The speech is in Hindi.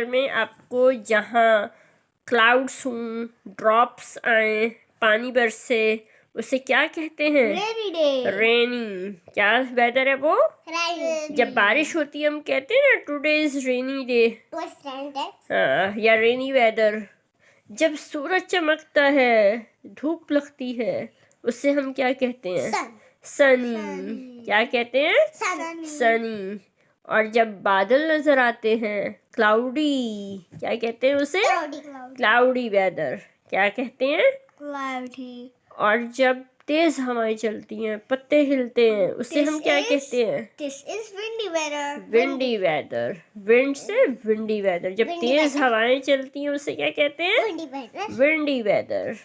में आपको जहाँ क्लाउड्स हों, ड्रॉप्स आए, पानी बरसे, उसे क्या कहते हैं? Rainy day. रेनी। क्या वेदर है वो? रेनी। जब बारिश होती है हम कहते हैं ना टुडे इज रेनी डे। हाँ, या रेनी वेदर। जब सूरज चमकता है, धूप लगती है, उससे हम क्या कहते हैं? सनी। क्या कहते हैं? सनी। और जब बादल नजर आते हैं, क्लाउडी। क्या कहते हैं उसे? Cloudy weather. क्या कहते हैं? क्लाउडी। और जब तेज हवाएं चलती हैं, पत्ते हिलते हैं, उसे हम क्या कहते हैं? This is windy weather. Windy weather. Wind से विंडी वेदर। जब Windy तेज weather. हवाएं चलती हैं, उसे क्या कहते हैं? Windy weather. Windy weather.